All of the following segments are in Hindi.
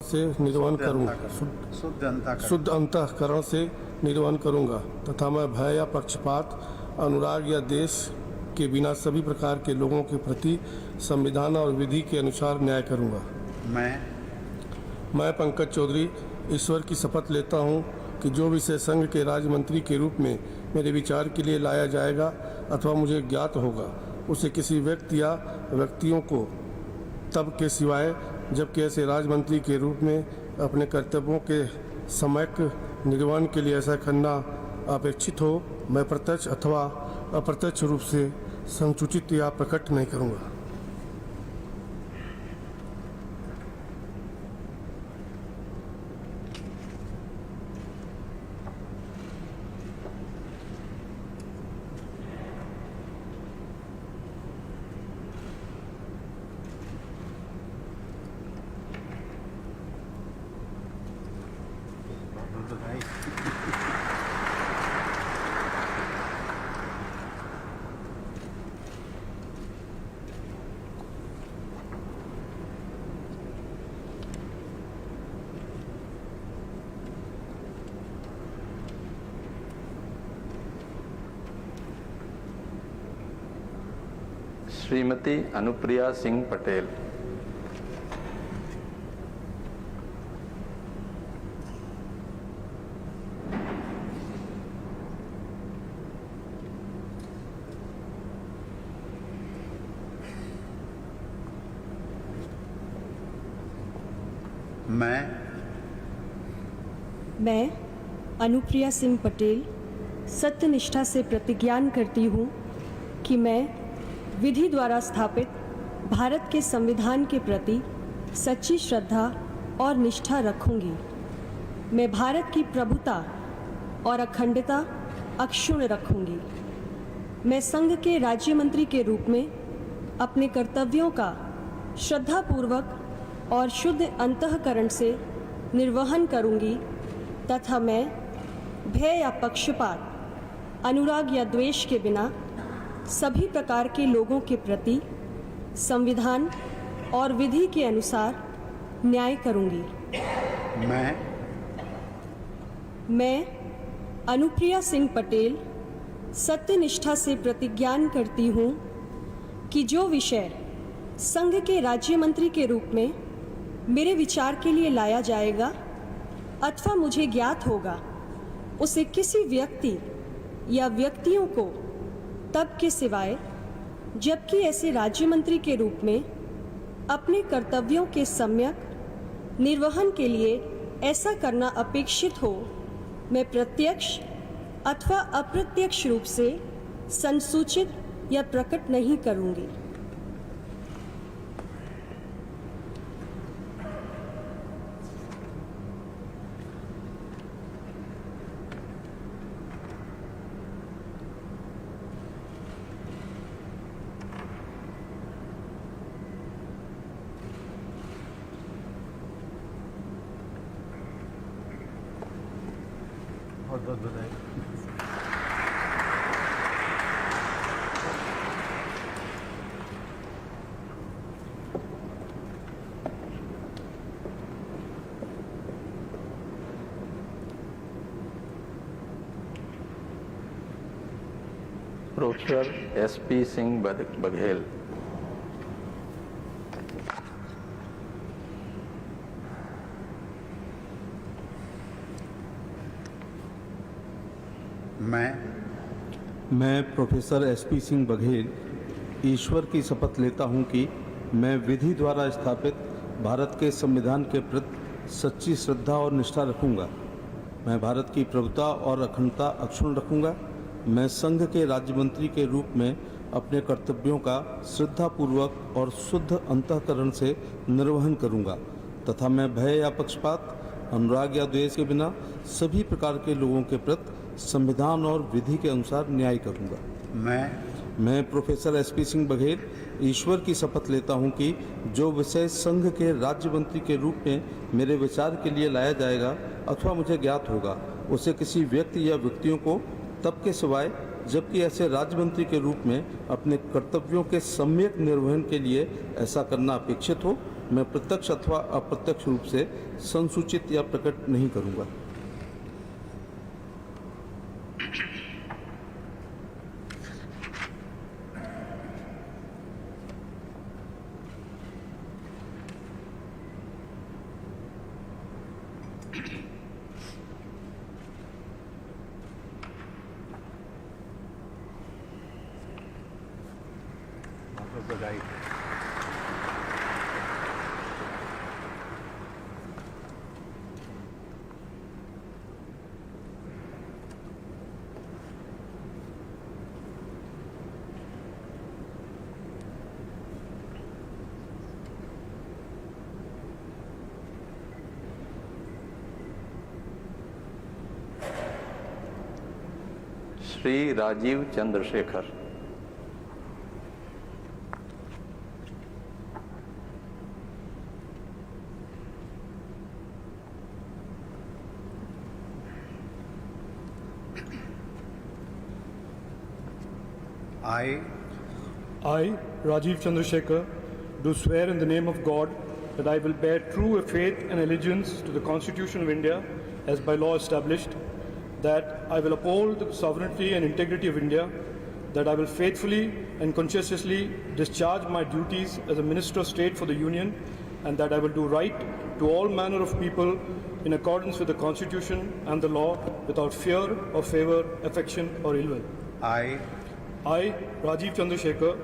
से निर्वहन करूँगा, शुद्ध अंतःकरण से निर्वहन करूँगा तथा मैं भय या पक्षपात, अनुराग या देश के बिना सभी प्रकार के लोगों के प्रति संविधान और विधि के अनुसार न्याय करूँगा। मैं पंकज चौधरी ईश्वर की शपथ लेता हूँ कि जो विषय संघ के राज्य मंत्री के रूप में मेरे विचार के लिए लाया जाएगा अथवा मुझे ज्ञात होगा, उसे किसी व्यक्ति या व्यक्तियों को तब के सिवाय जबकि ऐसे राज्य मंत्री के रूप में अपने कर्तव्यों के सम्यक निर्वहन के लिए ऐसा करना अपेक्षित हो, मैं प्रत्यक्ष अथवा अप्रत्यक्ष रूप से संसूचित या प्रकट नहीं करूँगा। श्रीमती अनुप्रिया सिंह पटेल। मैं अनुप्रिया सिंह पटेल सत्यनिष्ठा से प्रतिज्ञान करती हूँ कि मैं विधि द्वारा स्थापित भारत के संविधान के प्रति सच्ची श्रद्धा और निष्ठा रखूँगी। मैं भारत की प्रभुता और अखंडता अक्षुण्ण रखूँगी। मैं संघ के राज्य मंत्री के रूप में अपने कर्तव्यों का श्रद्धापूर्वक और शुद्ध अंतःकरण से निर्वहन करूँगी तथा मैं भय या पक्षपात, अनुराग या द्वेष के बिना सभी प्रकार के लोगों के प्रति संविधान और विधि के अनुसार न्याय करूँगी। मैं अनुप्रिया सिंह पटेल सत्यनिष्ठा से प्रतिज्ञान करती हूँ कि जो विषय संघ के राज्य मंत्री के रूप में मेरे विचार के लिए लाया जाएगा अथवा मुझे ज्ञात होगा, उसे किसी व्यक्ति या व्यक्तियों को तब के सिवाय जबकि ऐसे राज्य मंत्री के रूप में अपने कर्तव्यों के सम्यक निर्वहन के लिए ऐसा करना अपेक्षित हो, मैं प्रत्यक्ष अथवा अप्रत्यक्ष रूप से संसूचित या प्रकट नहीं करूँगी। बहुत बधाई। Professor SP Singh Baghel. मैं प्रोफेसर एसपी सिंह बघेल ईश्वर की शपथ लेता हूं कि मैं विधि द्वारा स्थापित भारत के संविधान के प्रति सच्ची श्रद्धा और निष्ठा रखूंगा। मैं भारत की प्रभुता और अखंडता अक्षुण्ण रखूंगा। मैं संघ के राज्य मंत्री के रूप में अपने कर्तव्यों का श्रद्धापूर्वक और शुद्ध अंतःकरण से निर्वहन करूंगा तथा मैं भय या पक्षपात, अनुराग या द्वेष के बिना सभी प्रकार के लोगों के प्रति संविधान और विधि के अनुसार न्याय करूंगा। मैं प्रोफेसर एसपी सिंह बघेल ईश्वर की शपथ लेता हूं कि जो विषय संघ के राज्य मंत्री के रूप में मेरे विचार के लिए लाया जाएगा अथवा मुझे ज्ञात होगा, उसे किसी व्यक्ति या व्यक्तियों को तब के सिवाय जबकि ऐसे राज्य मंत्री के रूप में अपने कर्तव्यों के सम्यक निर्वहन के लिए ऐसा करना अपेक्षित हो, मैं प्रत्यक्ष अथवा अप्रत्यक्ष रूप से संसूचित या प्रकट नहीं करूँगा। Shri Rajiv Chandrashekhar. I, Rajiv Chandrasekhar, do swear in the name of God that I will bear true faith and allegiance to the Constitution of India as by law established, that I will uphold the sovereignty and integrity of India, that I will faithfully and conscientiously discharge my duties as a Minister of State for the Union, and that I will do right to all manner of people in accordance with the Constitution and the law without fear or favor, affection or ill will. I, Rajiv Chandrasekhar,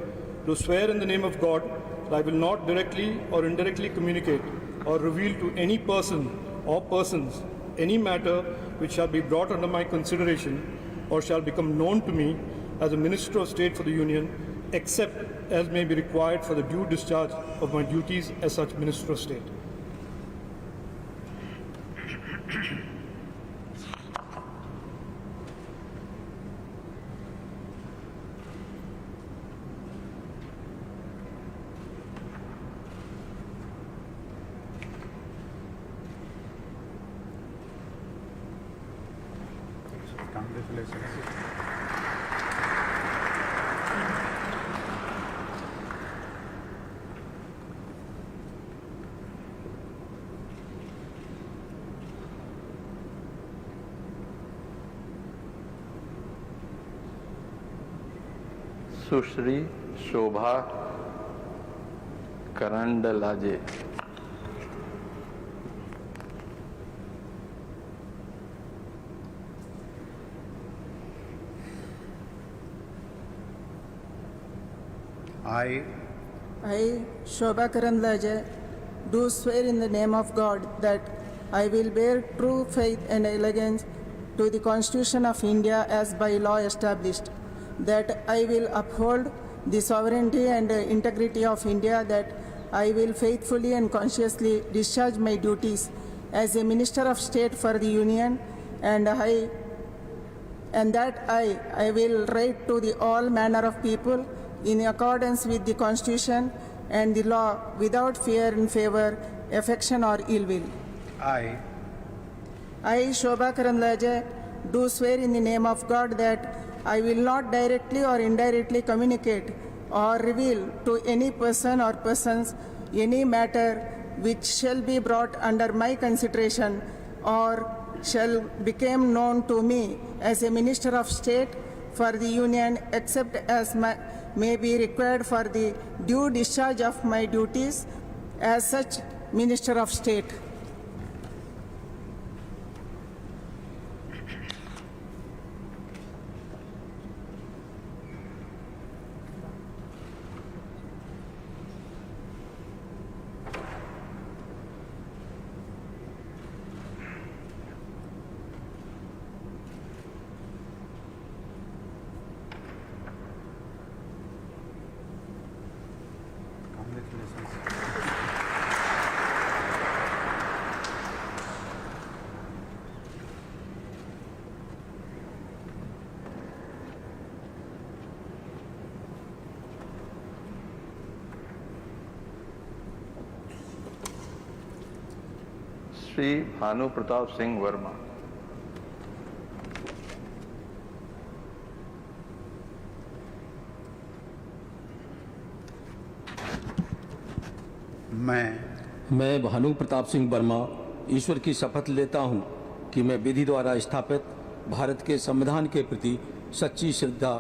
do swear in the name of God that I will not directly or indirectly communicate or reveal to any person or persons any matter which shall be brought under my consideration or shall become known to me as a Minister of State for the Union, except as may be required for the due discharge of my duties as such Minister of State. congratulations. Sushri Shobha करंडलाजे। I, Shobha Karandlaje, do swear in the name of God that I will bear true faith and allegiance to the Constitution of India as by law established, that I will uphold the sovereignty and integrity of India, that I will faithfully and conscientiously discharge my duties as a Minister of State for the Union, and that I will write to the all manner of people in accordance with the Constitution and the law without fear and favor, affection or ill will. I, Shobha Karandlaje, do swear in the name of God that I will not directly or indirectly communicate or reveal to any person or persons any matter which shall be brought under my consideration or shall become known to me as a Minister of State for the Union, except as may be required for the due discharge of my duties as such Minister of State. Shri Bhanu Pratap Singh Verma. मैं मैं भानु प्रताप सिंह वर्मा ईश्वर की शपथ लेता हूं कि मैं विधि द्वारा स्थापित भारत के संविधान के प्रति सच्ची श्रद्धा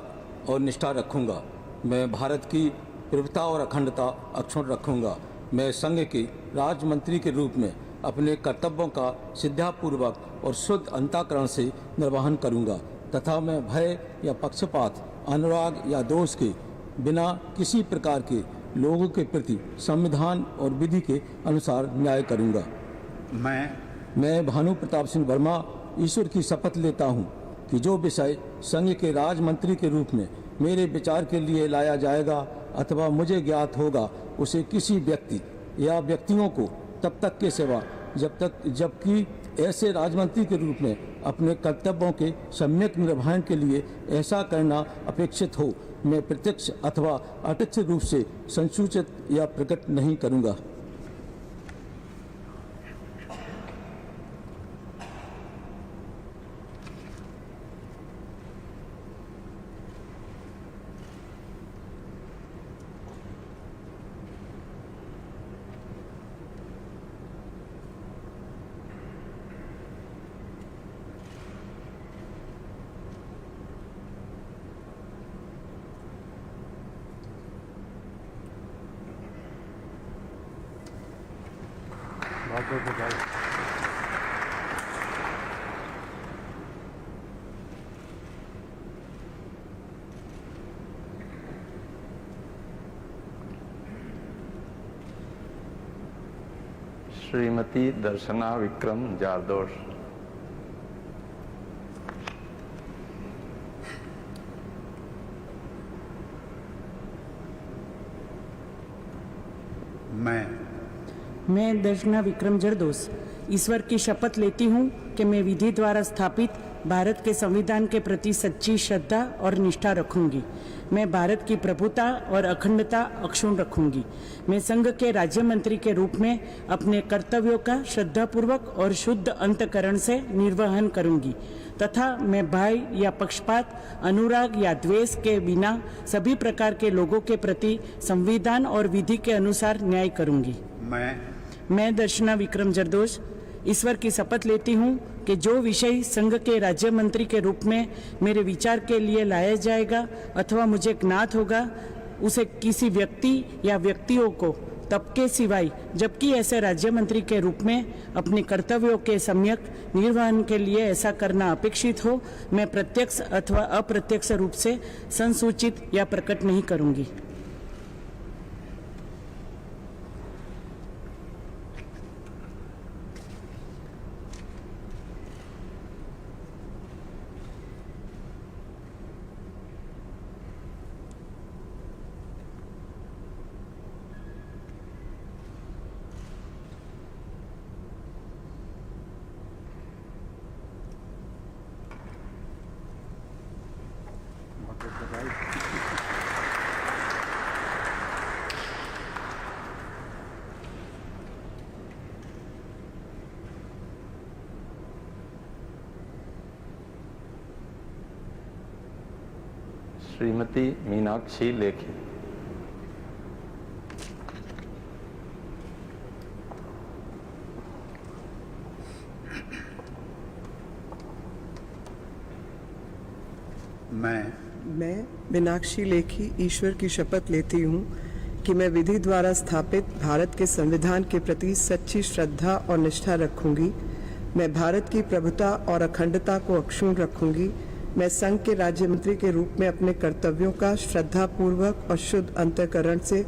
और निष्ठा रखूंगा। मैं भारत की प्रभुता और अखंडता अक्षुण्ण रखूंगा। मैं संघ के राज्य मंत्री के रूप में अपने कर्तव्यों का श्रद्धापूर्वक और शुद्ध अंतःकरण से निर्वहन करूंगा तथा मैं भय या पक्षपात, अनुराग या दोष के बिना किसी प्रकार के लोगों के प्रति संविधान और विधि के अनुसार न्याय करूंगा। मैं भानु प्रताप सिंह वर्मा ईश्वर की शपथ लेता हूं कि जो विषय संघ के राज्य मंत्री के रूप में मेरे विचार के लिए लाया जाएगा अथवा मुझे ज्ञात होगा, उसे किसी व्यक्ति या व्यक्तियों को तब तक के सिवा जबकि ऐसे राजमंत्री के रूप में अपने कर्तव्यों के सम्यक निर्वहन के लिए ऐसा करना अपेक्षित हो, मैं प्रत्यक्ष अथवा अप्रत्यक्ष रूप से संसूचित या प्रकट नहीं करूंगा। बहुत बहुत बधाई। श्रीमती दर्शना विक्रम जारदोश। मैं दर्शना विक्रम जरदोस ईश्वर की शपथ लेती हूँ कि मैं विधि द्वारा स्थापित भारत के संविधान के प्रति सच्ची श्रद्धा और निष्ठा रखूंगी। मैं भारत की प्रभुता और अखंडता अक्षुण्ण रखूंगी। मैं संघ के राज्य मंत्री के रूप में अपने कर्तव्यों का श्रद्धापूर्वक और शुद्ध अंतःकरण से निर्वहन करूंगी तथा मैं भय या पक्षपात, अनुराग या द्वेष के बिना सभी प्रकार के लोगों के प्रति संविधान और विधि के अनुसार न्याय करूंगी। मैं दर्शना विक्रम जरदोश ईश्वर की शपथ लेती हूँ कि जो विषय संघ के राज्य मंत्री के रूप में मेरे विचार के लिए लाया जाएगा अथवा मुझे ज्ञात होगा, उसे किसी व्यक्ति या व्यक्तियों को तब के सिवाय जबकि ऐसे राज्य मंत्री के रूप में अपने कर्तव्यों के सम्यक निर्वहन के लिए ऐसा करना अपेक्षित हो, मैं प्रत्यक्ष अथवा अप्रत्यक्ष रूप से संसूचित या प्रकट नहीं करूंगी। श्रीमती मीनाक्षी लेखी। मैं मीनाक्षी लेखी ईश्वर की शपथ लेती हूँ कि मैं विधि द्वारा स्थापित भारत के संविधान के प्रति सच्ची श्रद्धा और निष्ठा रखूंगी। मैं भारत की प्रभुता और अखंडता को अक्षुण्ण रखूंगी। मैं संघ के राज्य मंत्री के रूप में अपने कर्तव्यों का श्रद्धापूर्वक और शुद्ध अंतःकरण से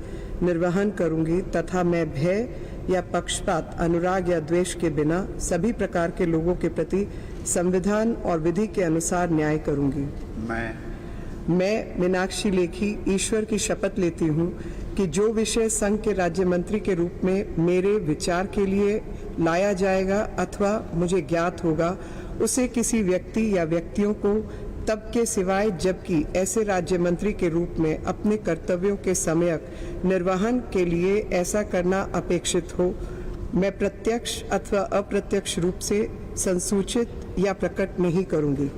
निर्वहन करूंगी तथा मैं भय या पक्षपात, अनुराग या द्वेष के बिना सभी प्रकार के लोगों के प्रति संविधान और विधि के अनुसार न्याय करूंगी। मैं मीनाक्षी लेखी ईश्वर की शपथ लेती हूँ कि जो विषय संघ के राज्य मंत्री के रूप में मेरे विचार के लिए लाया जाएगा अथवा मुझे ज्ञात होगा, उसे किसी व्यक्ति या व्यक्तियों को तब के सिवाय जबकि ऐसे राज्य मंत्री के रूप में अपने कर्तव्यों के सम्यक निर्वहन के लिए ऐसा करना अपेक्षित हो, मैं प्रत्यक्ष अथवा अप्रत्यक्ष रूप से संसूचित या प्रकट नहीं करूंगी।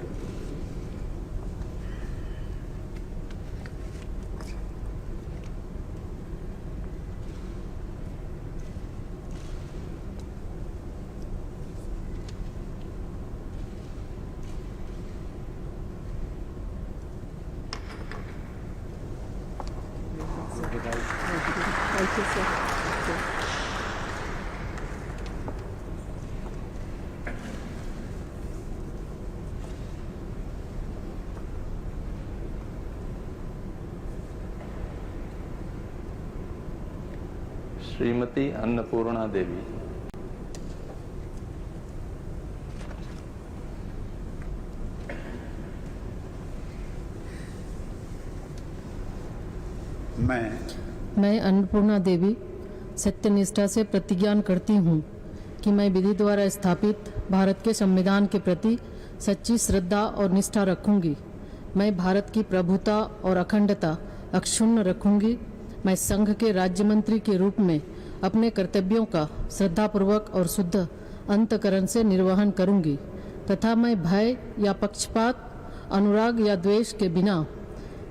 Thank you sir. Shrimati Annapurna Devi. मैं अन्नपूर्णा देवी सत्यनिष्ठा से प्रतिज्ञान करती हूँ कि मैं विधि द्वारा स्थापित भारत के संविधान के प्रति सच्ची श्रद्धा और निष्ठा रखूंगी। मैं भारत की प्रभुता और अखंडता अक्षुण्ण रखूंगी। मैं संघ के राज्य मंत्री के रूप में अपने कर्तव्यों का श्रद्धापूर्वक और शुद्ध अंतकरण से निर्वहन करूंगी तथा मैं भय या पक्षपात, अनुराग या द्वेष के बिना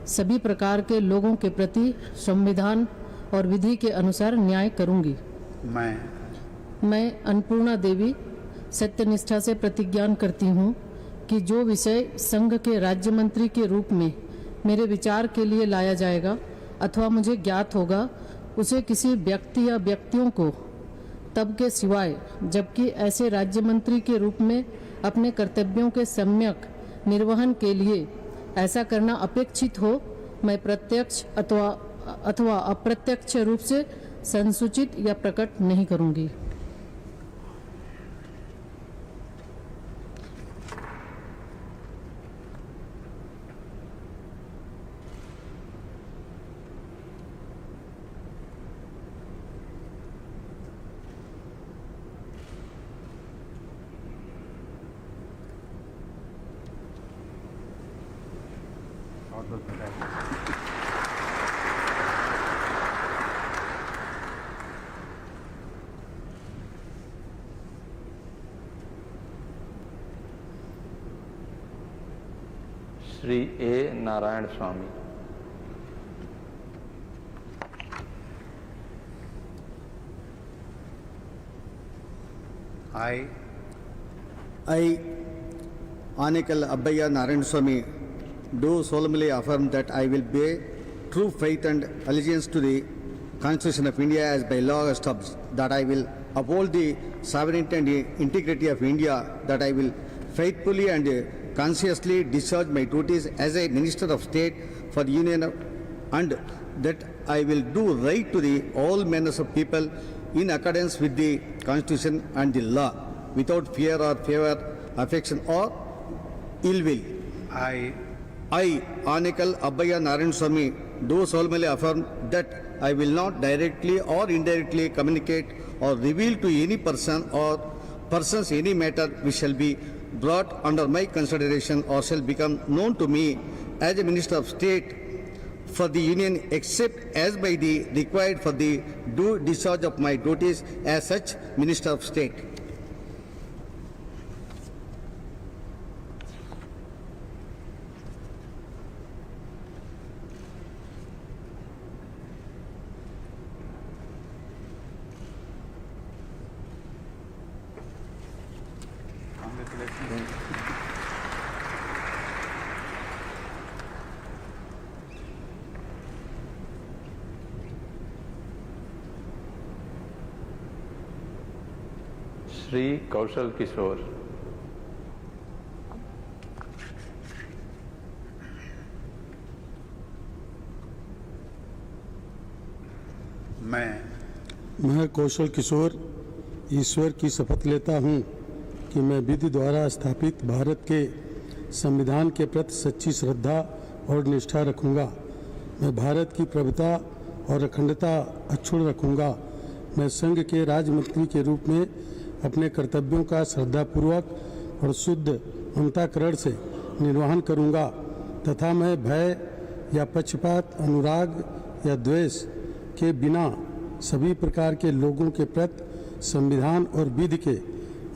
सभी प्रकार के लोगों के प्रति संविधान और विधि के अनुसार न्याय करूंगी। मैं अन्नपूर्णा देवी सत्यनिष्ठा से प्रतिज्ञान करती हूँ कि जो विषय संघ के राज्य मंत्री के रूप में मेरे विचार के लिए लाया जाएगा अथवा मुझे ज्ञात होगा, उसे किसी व्यक्ति या व्यक्तियों को तब के सिवाय जबकि ऐसे राज्य मंत्री के रूप में अपने कर्तव्यों के सम्यक निर्वहन के लिए ऐसा करना अपेक्षित हो, मैं प्रत्यक्ष अथवा अप्रत्यक्ष रूप से संसूचित या प्रकट नहीं करूंगी। श्री ए नारायण स्वामी। I, Anekal Abbayya Narayan Swami, do solemnly affirm that I will bear true faith and allegiance to the Constitution of India as by law established, that I will uphold the sovereignty and the integrity of India, that I will faithfully and consciously discharge my duties as a Minister of State for the Union, and that I will do right to the all manners of people in accordance with the Constitution and the law, without fear or favor, affection or ill will. I, Anekal Abbayya Narayan Swami, do solemnly affirm that I will not directly or indirectly communicate or reveal to any person or persons any matter which shall be brought under my consideration or shall become known to me as a Minister of State for the Union, except as by the required for the due discharge of my duties as such Minister of State. Shri Kaushal Kishore. मैं कौशल किशोर ईश्वर की शपथ लेता हूँ कि मैं विधि द्वारा स्थापित भारत के संविधान के प्रति सच्ची श्रद्धा और निष्ठा रखूँगा। मैं भारत की प्रभुता और अखंडता अक्षुण्ण रखूँगा। मैं संघ के राज्य मंत्री के रूप में अपने कर्तव्यों का श्रद्धापूर्वक और शुद्ध अंतःकरण से निर्वहन करूँगा तथा मैं भय या पक्षपात, अनुराग या द्वेष के बिना सभी प्रकार के लोगों के प्रति संविधान और विधि के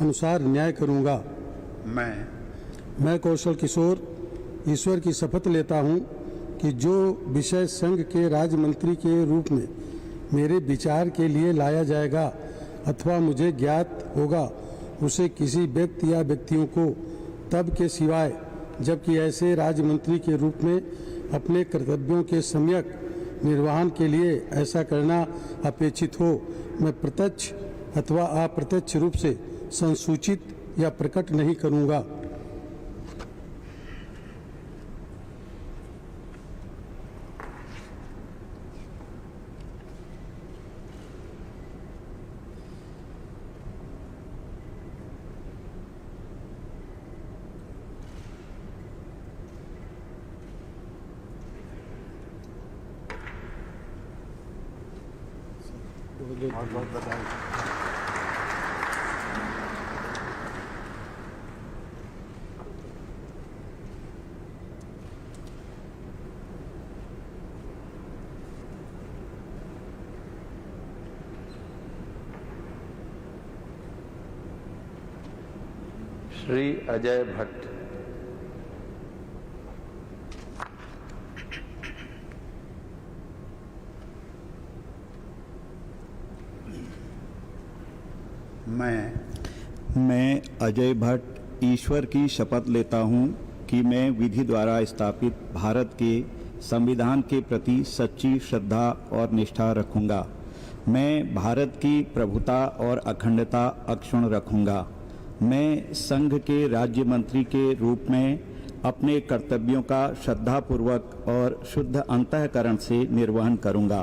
अनुसार न्याय करूँगा। मैं कौशल किशोर ईश्वर की शपथ लेता हूँ कि जो विषय संघ के राज्य मंत्री के रूप में मेरे विचार के लिए लाया जाएगा अथवा मुझे ज्ञात होगा, उसे किसी व्यक्ति या व्यक्तियों को तब के सिवाय जबकि ऐसे राज्य मंत्री के रूप में अपने कर्तव्यों के सम्यक निर्वहन के लिए ऐसा करना अपेक्षित हो, मैं प्रत्यक्ष अथवा अप्रत्यक्ष रूप से संसूचित या प्रकट नहीं करूँगा। बहुत बहुत बधाई। श्री अजय भट्ट। मैं अजय भट्ट ईश्वर की शपथ लेता हूँ कि मैं विधि द्वारा स्थापित भारत के संविधान के प्रति सच्ची श्रद्धा और निष्ठा रखूँगा। मैं भारत की प्रभुता और अखंडता अक्षुण्ण रखूँगा। मैं संघ के राज्य मंत्री के रूप में अपने कर्तव्यों का श्रद्धापूर्वक और शुद्ध अंतःकरण से निर्वहन करूँगा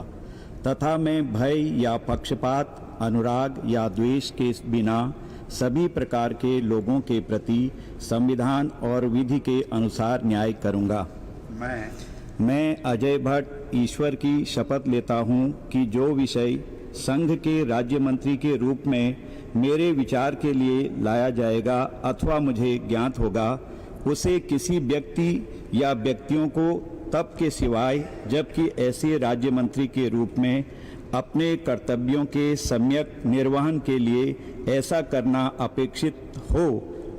तथा मैं भय या पक्षपात, अनुराग या द्वेष के बिना सभी प्रकार के लोगों के प्रति संविधान और विधि के अनुसार न्याय करूँगा। मैं अजय भट्ट ईश्वर की शपथ लेता हूँ कि जो विषय संघ के राज्य मंत्री के रूप में मेरे विचार के लिए लाया जाएगा अथवा मुझे ज्ञात होगा, उसे किसी व्यक्ति या व्यक्तियों को तब के सिवाय जबकि ऐसे राज्य मंत्री के रूप में अपने कर्तव्यों के सम्यक निर्वहन के लिए ऐसा करना अपेक्षित हो,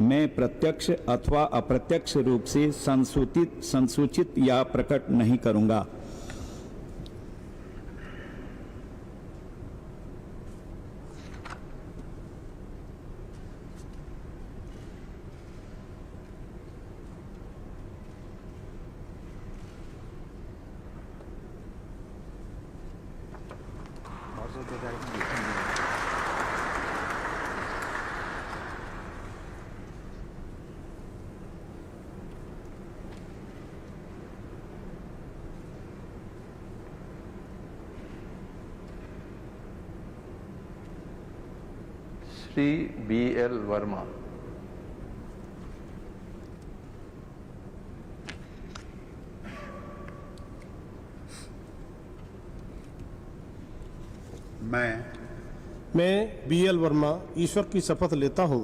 मैं प्रत्यक्ष अथवा अप्रत्यक्ष रूप से संसूचित या प्रकट नहीं करूँगा। श्री B.L. वर्मा। मैं B.L. वर्मा ईश्वर की शपथ लेता हूँ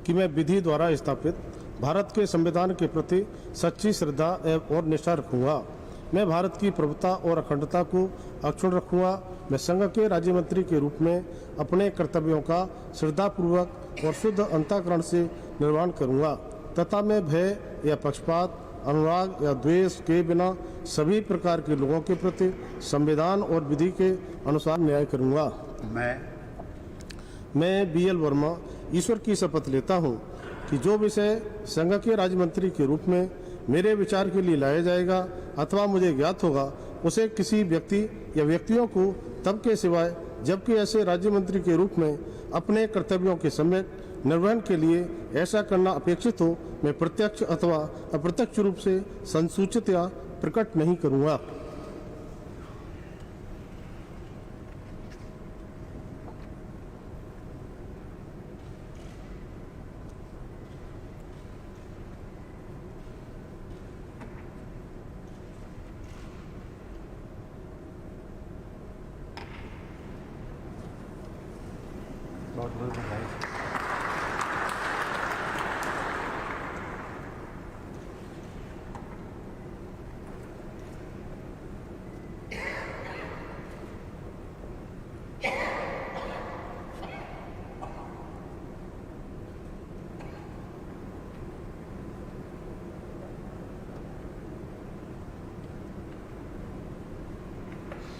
कि मैं विधि द्वारा स्थापित भारत के संविधान के प्रति सच्ची श्रद्धा और निष्ठा रखूँगा। मैं भारत की प्रभुता और अखंडता को अक्षुण्ण रखूँगा। मैं संघ के राज्य मंत्री के रूप में अपने कर्तव्यों का श्रद्धापूर्वक और शुद्ध अंतःकरण से निर्वहन करूँगा तथा मैं भय या पक्षपात, अनुराग या द्वेष के बिना सभी प्रकार के लोगों के प्रति संविधान और विधि के अनुसार न्याय करूँगा। मैं B.L. वर्मा ईश्वर की शपथ लेता हूँ कि जो विषय संघ के राज्य मंत्री के रूप में मेरे विचार के लिए लाया जाएगा अथवा मुझे ज्ञात होगा, उसे किसी व्यक्ति या व्यक्तियों को तब के सिवाय जबकि ऐसे राज्य मंत्री के रूप में अपने कर्तव्यों के सम्यक निर्वहन के लिए ऐसा करना अपेक्षित हो, मैं प्रत्यक्ष अथवा अप्रत्यक्ष रूप से संसूचित या प्रकट नहीं करूँगा। बहुत बहुत बधाई।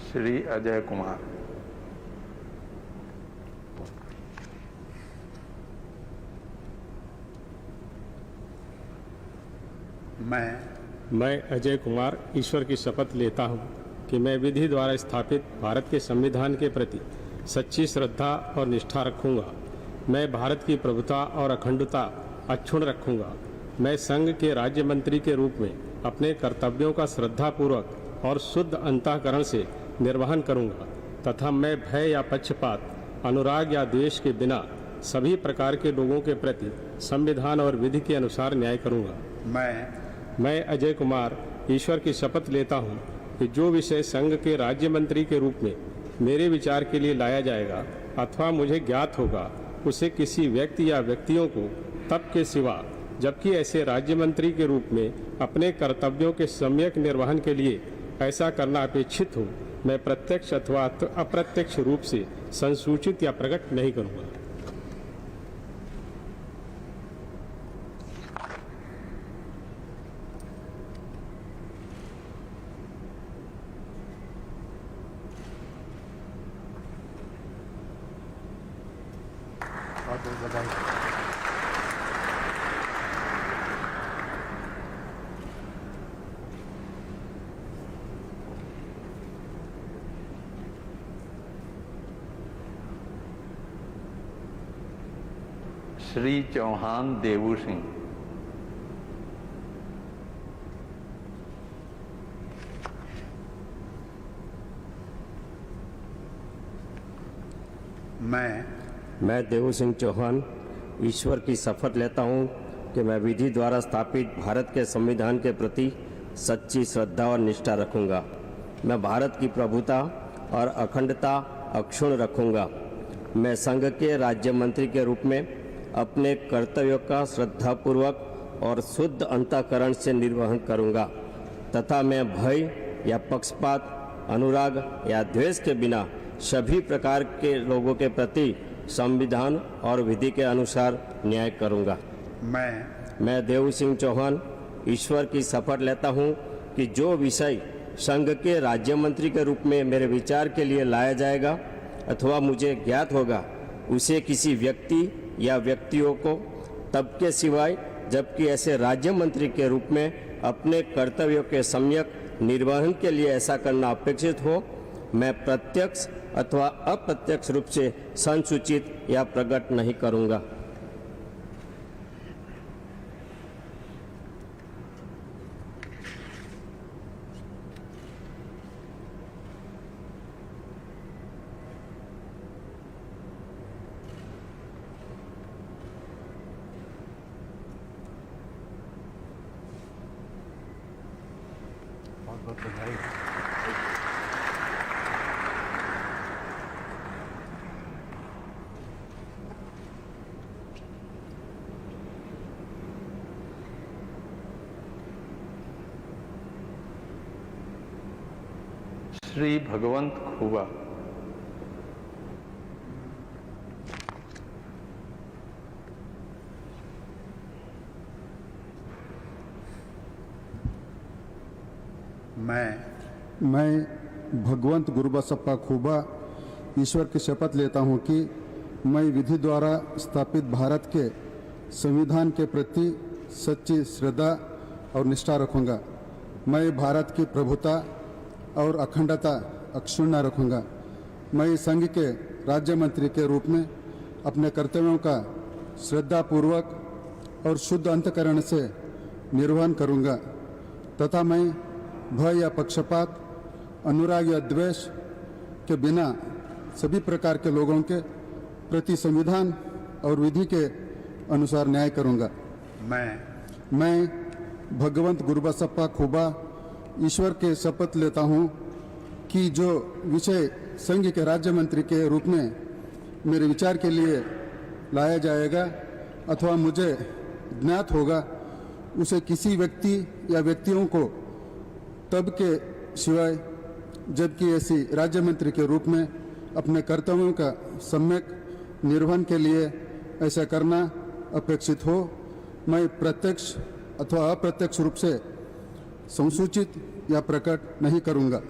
श्री अजय कुमार। मैं अजय कुमार ईश्वर की शपथ लेता हूँ कि मैं विधि द्वारा स्थापित भारत के संविधान के प्रति सच्ची श्रद्धा और निष्ठा रखूंगा। मैं भारत की प्रभुता और अखंडता अक्षुण्ण रखूंगा। मैं संघ के राज्य मंत्री के रूप में अपने कर्तव्यों का श्रद्धापूर्वक और शुद्ध अंतःकरण से निर्वहन करूंगा तथा मैं भय या पक्षपात, अनुराग या द्वेष के बिना सभी प्रकार के लोगों के प्रति संविधान और विधि के अनुसार न्याय करूंगा। मैं अजय कुमार ईश्वर की शपथ लेता हूं कि जो विषय संघ के राज्य मंत्री के रूप में मेरे विचार के लिए लाया जाएगा अथवा मुझे ज्ञात होगा, उसे किसी व्यक्ति या व्यक्तियों को तब के सिवा जबकि ऐसे राज्य मंत्री के रूप में अपने कर्तव्यों के सम्यक निर्वहन के लिए ऐसा करना अपेक्षित हो, मैं प्रत्यक्ष अथवा अप्रत्यक्ष रूप से संसूचित या प्रकट नहीं करूँगा। श्री चौहान देवू सिंह। मैं देवू सिंह चौहान ईश्वर की शपथ लेता हूं कि मैं विधि द्वारा स्थापित भारत के संविधान के प्रति सच्ची श्रद्धा और निष्ठा रखूंगा। मैं भारत की प्रभुता और अखंडता अक्षुण्ण रखूंगा। मैं संघ के राज्य मंत्री के रूप में अपने कर्तव्यों का श्रद्धापूर्वक और शुद्ध अंतःकरण से निर्वहन करूंगा तथा मैं भय या पक्षपात, अनुराग या द्वेष के बिना सभी प्रकार के लोगों के प्रति संविधान और विधि के अनुसार न्याय करूंगा। मैं देवू सिंह चौहान ईश्वर की शपथ लेता हूं कि जो विषय संघ के राज्य मंत्री के रूप में मेरे विचार के लिए लाया जाएगा अथवा मुझे ज्ञात होगा, उसे किसी व्यक्ति या व्यक्तियों को तब के सिवाय जबकि ऐसे राज्य मंत्री के रूप में अपने कर्तव्यों के सम्यक निर्वहन के लिए ऐसा करना अपेक्षित हो, मैं प्रत्यक्ष अथवा अप्रत्यक्ष रूप से संसूचित या प्रकट नहीं करूंगा। श्री भगवंत खुबा। मैं भगवंत गुरुबसप्पा खुबा ईश्वर की शपथ लेता हूं कि मैं विधि द्वारा स्थापित भारत के संविधान के प्रति सच्ची श्रद्धा और निष्ठा रखूंगा। मैं भारत की प्रभुता और अखंडता अक्षुण्ण रखूंगा। मैं संघ के राज्य मंत्री के रूप में अपने कर्तव्यों का श्रद्धापूर्वक और शुद्ध अंतःकरण से निर्वहन करूंगा तथा मैं भय या पक्षपात, अनुराग या द्वेष के बिना सभी प्रकार के लोगों के प्रति संविधान और विधि के अनुसार न्याय करूंगा। मैं भगवंत गुरुबसप्पा खुबा ईश्वर के शपथ लेता हूं कि जो विषय संघ के राज्य मंत्री के रूप में मेरे विचार के लिए लाया जाएगा अथवा मुझे ज्ञात होगा, उसे किसी व्यक्ति या व्यक्तियों को तब के सिवाय जबकि ऐसी राज्य मंत्री के रूप में अपने कर्तव्यों का सम्यक निर्वहन के लिए ऐसा करना अपेक्षित हो, मैं प्रत्यक्ष अथवा अप्रत्यक्ष रूप से संसूचित या प्रकट नहीं करूंगा।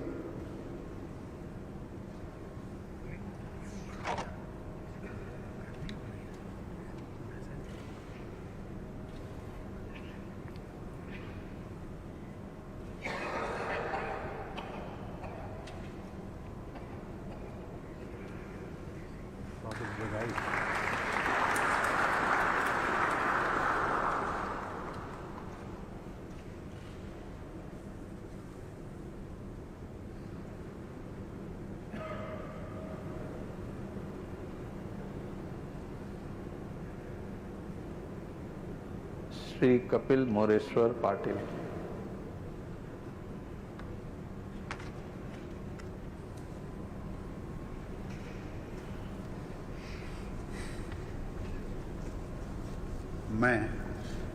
श्री कपिल मोरेश्वर पाटिल।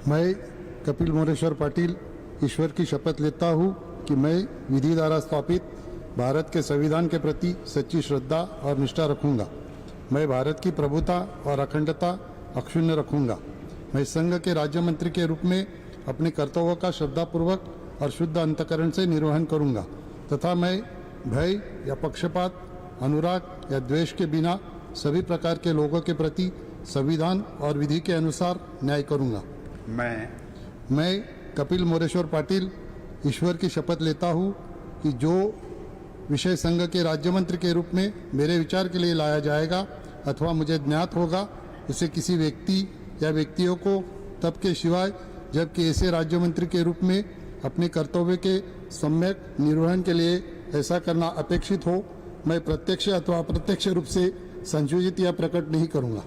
मैं कपिल मोरेश्वर पाटिल ईश्वर की शपथ लेता हूँ कि मैं विधि द्वारा स्थापित भारत के संविधान के प्रति सच्ची श्रद्धा और निष्ठा रखूंगा। मैं भारत की प्रभुता और अखंडता अक्षुण्ण रखूंगा। मैं संघ के राज्य मंत्री के रूप में अपने कर्तव्यों का श्रद्धापूर्वक और शुद्ध अंतःकरण से निर्वहन करूंगा तथा मैं भय या पक्षपात, अनुराग या द्वेष के बिना सभी प्रकार के लोगों के प्रति संविधान और विधि के अनुसार न्याय करूंगा। मैं कपिल मोरेश्वर पाटिल ईश्वर की शपथ लेता हूँ कि जो विषय संघ के राज्य मंत्री के रूप में मेरे विचार के लिए लाया जाएगा अथवा मुझे ज्ञात होगा, उसे किसी व्यक्ति या व्यक्तियों को तब के सिवाय जबकि ऐसे राज्य मंत्री के रूप में अपने कर्तव्य के सम्यक निर्वहन के लिए ऐसा करना अपेक्षित हो, मैं प्रत्यक्ष अथवा अप्रत्यक्ष रूप से संशोधित या प्रकट नहीं करूँगा।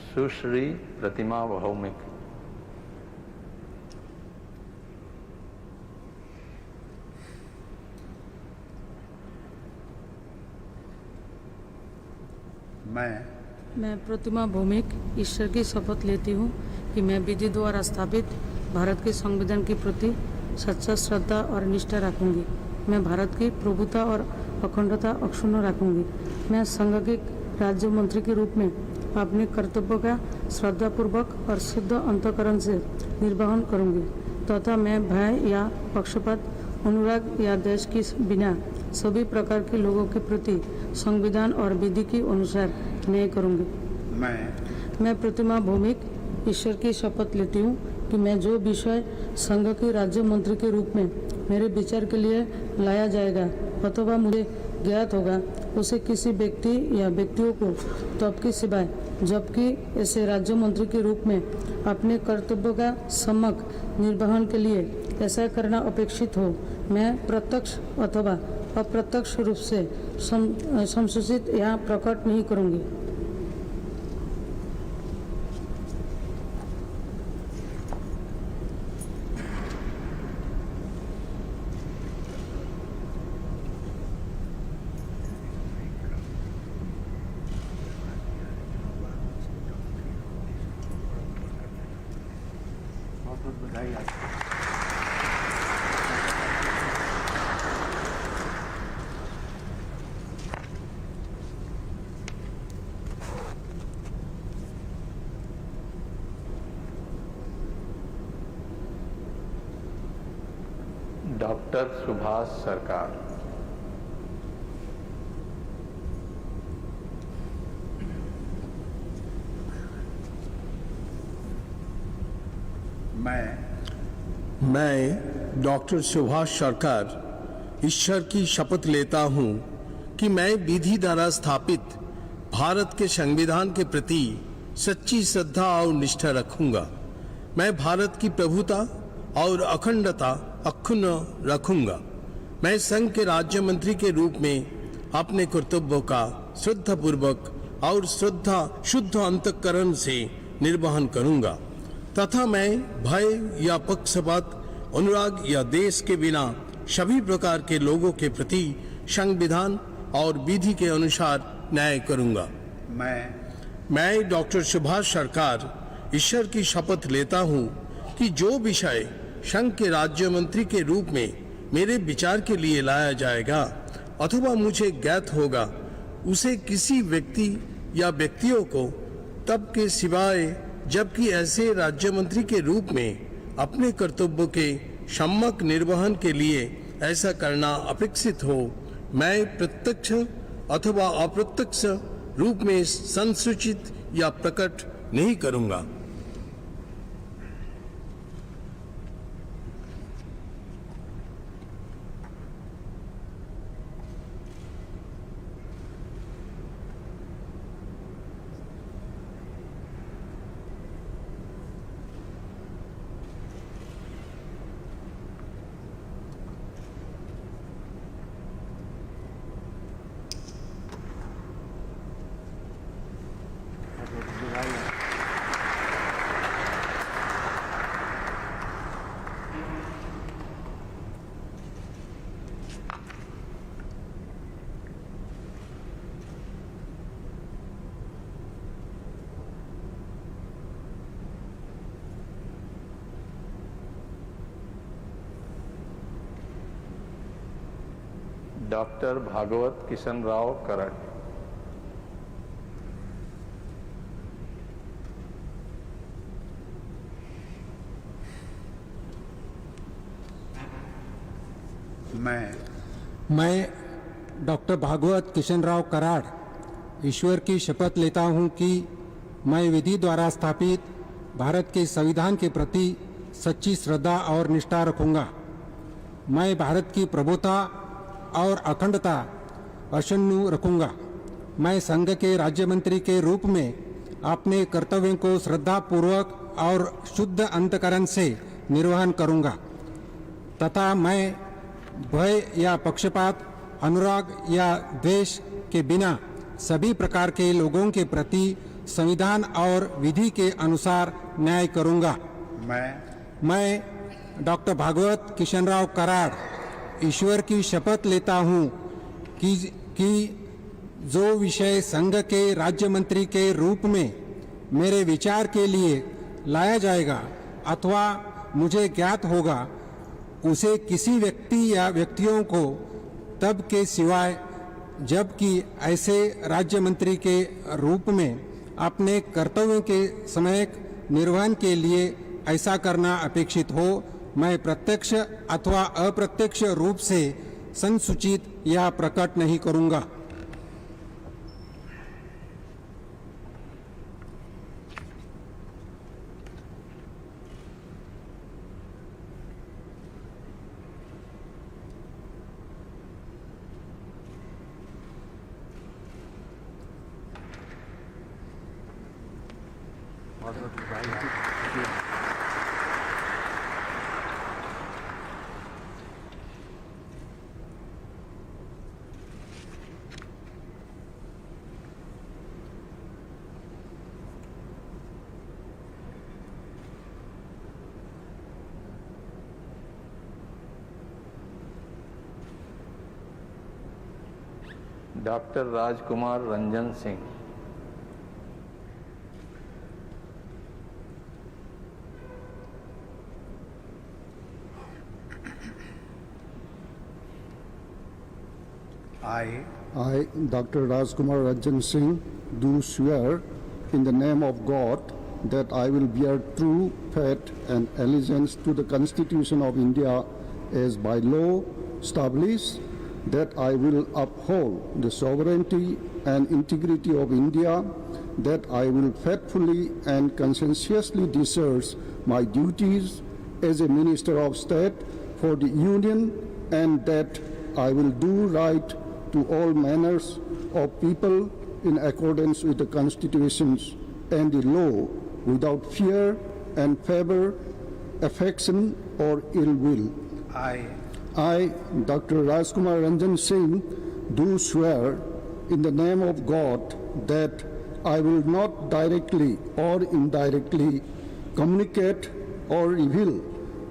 सुश्री प्रतिमा भौमिक। मैं प्रतिमा भौमिक ईश्वर की शपथ लेती हूँ कि मैं विधि द्वारा स्थापित भारत के संविधान के प्रति सच्चा श्रद्धा और निष्ठा रखूंगी। मैं भारत की प्रभुता और अखंडता अक्षुण्ण रखूंगी। मैं संघ के राज्य मंत्री के रूप में अपने कर्तव्यों का श्रद्धापूर्वक और शुद्ध अंतःकरण से निर्वहन करूंगी तथा मैं भय या पक्षपात, अनुराग या देश के बिना सभी प्रकार के लोगों के प्रति संविधान और विधि के अनुसार न्याय करूंगी। मैं प्रतिमा भौमिक ईश्वर की शपथ लेती हूँ कि मैं जो विषय संघ के राज्य मंत्री के रूप में मेरे विचार के लिए लाया जाएगा अथवा मुझे ज्ञात होगा, उसे किसी व्यक्ति या व्यक्तियों को तब के सिवाय जबकि ऐसे राज्य मंत्री के रूप में अपने कर्तव्यों का सम्यक निर्वहन के लिए ऐसा करना अपेक्षित हो, मैं प्रत्यक्ष अथवा अप्रत्यक्ष रूप से संशोधित या प्रकट नहीं करूंगी। डॉक्टर सुभाष सरकार। मैं डॉक्टर सुभाष सरकार ईश्वर की शपथ लेता हूँ कि मैं विधि द्वारा स्थापित भारत के संविधान के प्रति सच्ची श्रद्धा और निष्ठा रखूंगा। मैं भारत की प्रभुता और अखंडता अक्षुण्ण रखूंगा। मैं संघ के राज्य मंत्री के रूप में अपने कर्तव्यों का श्रद्धापूर्वक और शुद्ध अंतःकरण से निर्वहन करूंगा तथा मैं भय या पक्षपात, अनुराग या देश के बिना सभी प्रकार के लोगों के प्रति संविधान और विधि के अनुसार न्याय करूंगा। मैं डॉक्टर सुभाष सरकार ईश्वर की शपथ लेता हूं कि जो विषय संघ के राज्य मंत्री के रूप में मेरे विचार के लिए लाया जाएगा अथवा मुझे ज्ञात होगा, उसे किसी व्यक्ति या व्यक्तियों को तब के सिवाय जबकि ऐसे राज्य मंत्री के रूप में अपने कर्तव्यों के सम्यक निर्वहन के लिए ऐसा करना अपेक्षित हो, मैं प्रत्यक्ष अथवा अप्रत्यक्ष रूप में संसूचित या प्रकट नहीं करूंगा। डॉक्टर भागवत किशन राव कराड। मैं डॉक्टर भागवत किशन राव कराड़ ईश्वर की शपथ लेता हूं कि मैं विधि द्वारा स्थापित भारत के संविधान के प्रति सच्ची श्रद्धा और निष्ठा रखूंगा। मैं भारत की प्रभुता और अखंडता अक्षुण्ण रखूंगा। मैं संघ के राज्य मंत्री के रूप में अपने कर्तव्यों को श्रद्धापूर्वक और शुद्ध अंतकरण से निर्वहन करूंगा तथा मैं भय या पक्षपात, अनुराग या द्वेष के बिना सभी प्रकार के लोगों के प्रति संविधान और विधि के अनुसार न्याय करूंगा। मैं डॉक्टर भागवत किशन राव कराड़ ईश्वर की शपथ लेता हूं कि जो विषय संघ के राज्य मंत्री के रूप में मेरे विचार के लिए लाया जाएगा अथवा मुझे ज्ञात होगा, उसे किसी व्यक्ति या व्यक्तियों को तब के सिवाय जबकि ऐसे राज्य मंत्री के रूप में अपने कर्तव्यों के समय निर्वहन के लिए ऐसा करना अपेक्षित हो, मैं प्रत्यक्ष अथवा अप्रत्यक्ष रूप से संसूचित या प्रकट नहीं करूंगा। Doctor Rajkumar Ranjan Singh. I, Dr. Rajkumar Ranjan Singh, do swear in the name of God that I will bear true faith and allegiance to the Constitution of India as by law established, that I will uphold the sovereignty and integrity of India, that I will faithfully and conscientiously discharge my duties as a Minister of State for the Union, and that I will do right to all manners of people in accordance with the constitutions and the law, without fear and favor, affection or ill will. I, Dr. Rajkumar Ranjan Singh, do swear in the name of God that I will not directly or indirectly communicate or reveal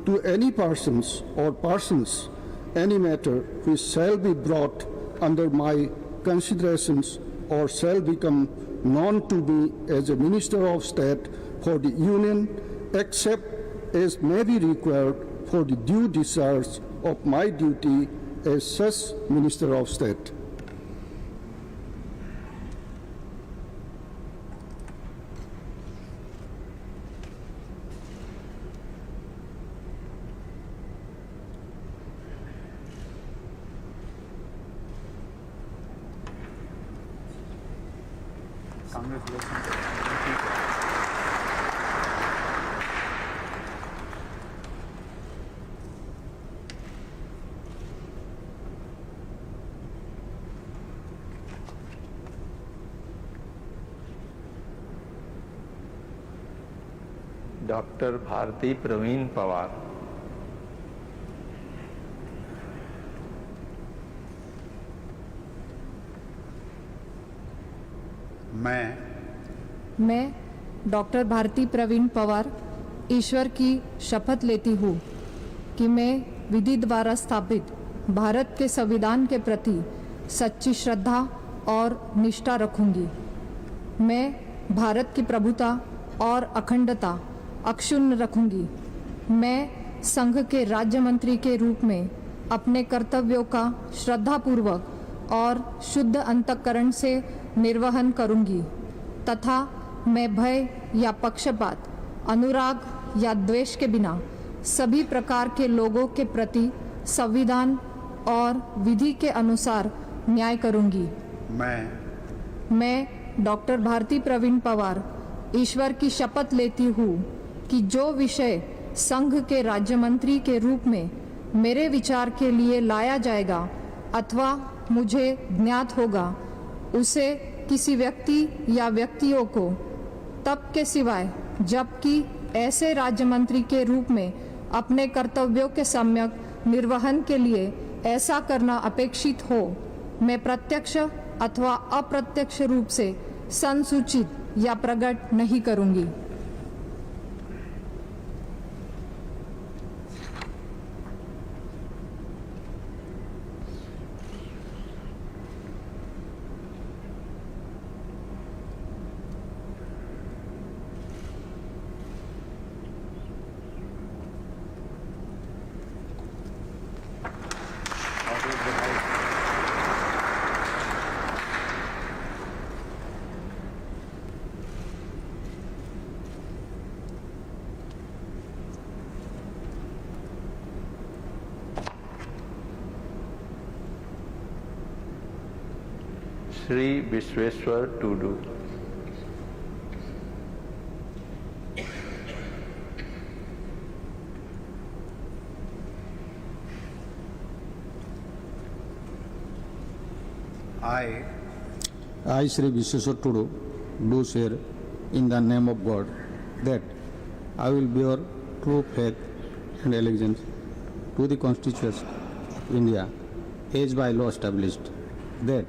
to any persons or persons any matter which shall be brought under my considerations or shall become known to me as a Minister of State for the Union, except as may be required for the due discharge of my duty as such Minister of State. Doctor Bharati Pravin Pawar. मैं डॉक्टर भारती प्रवीण पवार ईश्वर की शपथ लेती हूँ कि मैं विधि द्वारा स्थापित भारत के संविधान के प्रति सच्ची श्रद्धा और निष्ठा रखूंगी। मैं भारत की प्रभुता और अखंडता अक्षुण्ण रखूंगी। मैं संघ के राज्य मंत्री के रूप में अपने कर्तव्यों का श्रद्धापूर्वक और शुद्ध अंतःकरण से निर्वहन करूंगी तथा मैं भय या पक्षपात, अनुराग या द्वेष के बिना सभी प्रकार के लोगों के प्रति संविधान और विधि के अनुसार न्याय करूंगी। मैं डॉक्टर भारती प्रवीण पवार ईश्वर की शपथ लेती हूँ कि जो विषय संघ के राज्य मंत्री के रूप में मेरे विचार के लिए लाया जाएगा अथवा मुझे ज्ञात होगा, उसे किसी व्यक्ति या व्यक्तियों को तब के सिवाय जबकि ऐसे राज्य मंत्री के रूप में अपने कर्तव्यों के सम्यक निर्वहन के लिए ऐसा करना अपेक्षित हो, मैं प्रत्यक्ष अथवा अप्रत्यक्ष रूप से संसूचित या प्रकट नहीं करूंगी। Shri Vishweshwar Tudu. I, Sri Vishweshwar Tudu, do swear in the name of God that I will bear true faith and allegiance to the Constitution of India as by law established, that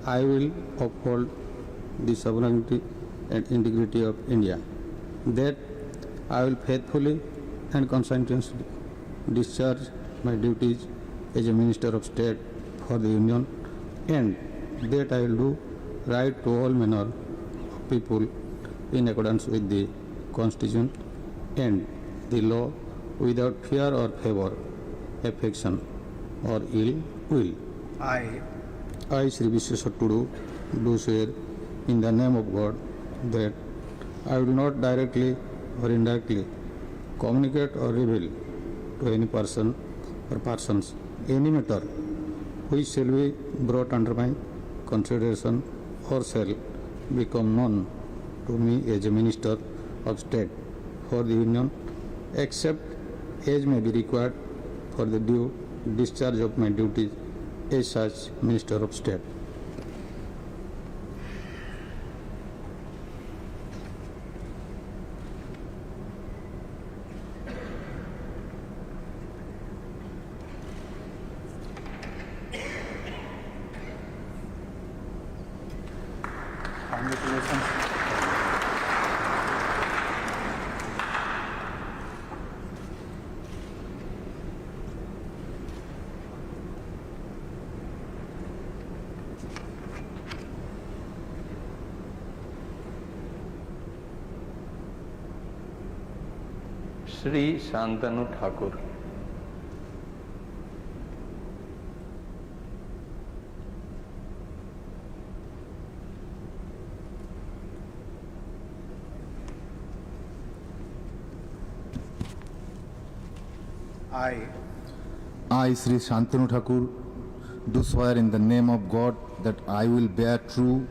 I will uphold the sovereignty and integrity of India, that I will faithfully and conscientiously discharge my duties as a Minister of State for the Union, and that I will do right to all manner of people in accordance with the Constitution and the law without fear or favor, affection or ill will. I, Sri Vishweshwar Tudu, do swear in the name of God that I will not directly or indirectly communicate or reveal to any person or persons any matter which shall be brought under my consideration or shall become known to me as a Minister of State for the Union, except as may be required for the due discharge of my duties as such Minister of State. Shri Shantanu Thakur. I, Sri Shantanu Thakur, do swear in the name of God that I will bear true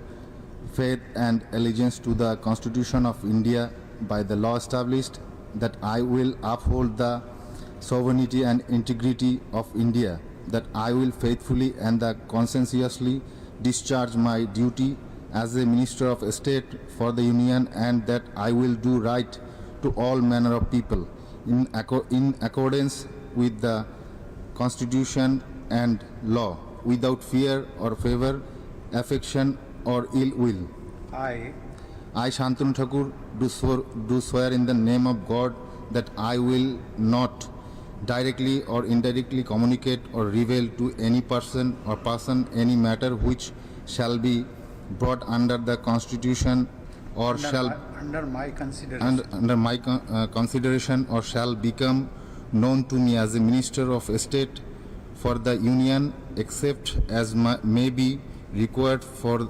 faith and allegiance to the Constitution of India by the law established, that I will uphold the sovereignty and integrity of India, that I will faithfully and conscientiously discharge my duty as a Minister of State for the Union, and that I will do right to all manner of people in accordance with the Constitution and law, without fear or favor, affection or ill will. I, Shantanu Thakur, do swear in the name of God that I will not directly or indirectly communicate or reveal to any person or person any matter which shall be brought under the Constitution or under my consideration or shall become known to me as a Minister of State for the Union, except as may be required for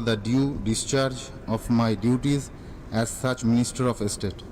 the due discharge of my duties as such Minister of State.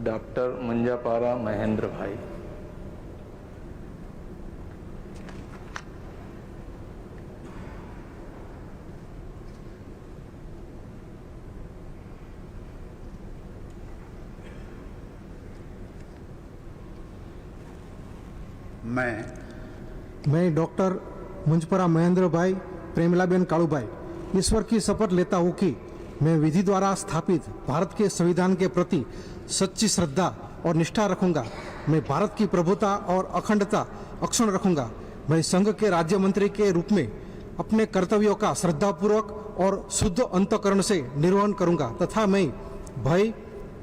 Doctor Munjapara Mahendra Bhai. मैं डॉक्टर मुंजपरा महेंद्र भाई प्रेमलाबेन कालूभाई ईश्वर की शपथ लेता हूँ कि मैं विधि द्वारा स्थापित भारत के संविधान के प्रति सच्ची श्रद्धा और निष्ठा रखूंगा। मैं भारत की प्रभुता और अखंडता अक्षुण्ण रखूंगा। मैं संघ के राज्य मंत्री के रूप में अपने कर्तव्यों का श्रद्धापूर्वक और शुद्ध अंतःकरण से निर्वहन करूंगा तथा मैं भय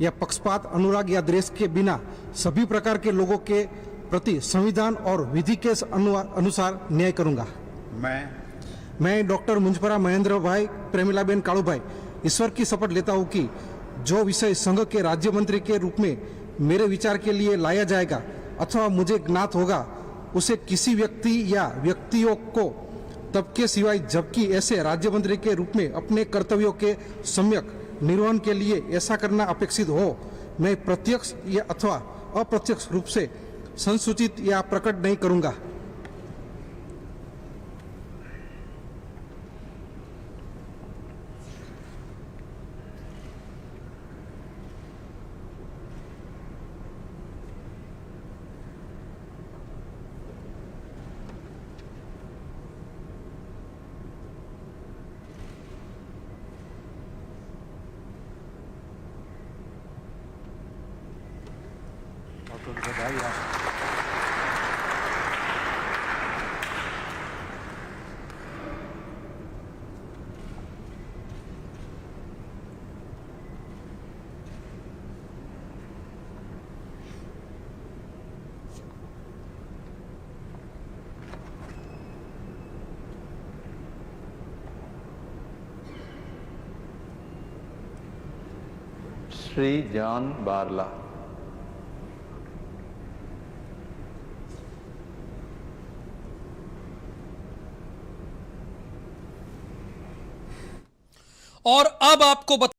या पक्षपात, अनुराग या द्वेष के बिना सभी प्रकार के लोगों के प्रति संविधान और विधि के अनुसार न्याय करूंगा। मैं डॉक्टर मुंजपरा महेंद्र भाई प्रेमिलाबेन कालूभाई ईश्वर की शपथ लेता हूँ कि जो विषय संघ के राज्य मंत्री के रूप में मेरे विचार के लिए लाया जाएगा अथवा मुझे ज्ञात होगा, उसे किसी व्यक्ति या व्यक्तियों को तब के सिवाय जबकि ऐसे राज्य मंत्री के रूप में अपने कर्तव्यों के सम्यक निर्वहन के लिए ऐसा करना अपेक्षित हो, मैं प्रत्यक्ष या अथवा अप्रत्यक्ष रूप से संसूचित या प्रकट नहीं करूंगा। श्री जॉन बारला। और अब आपको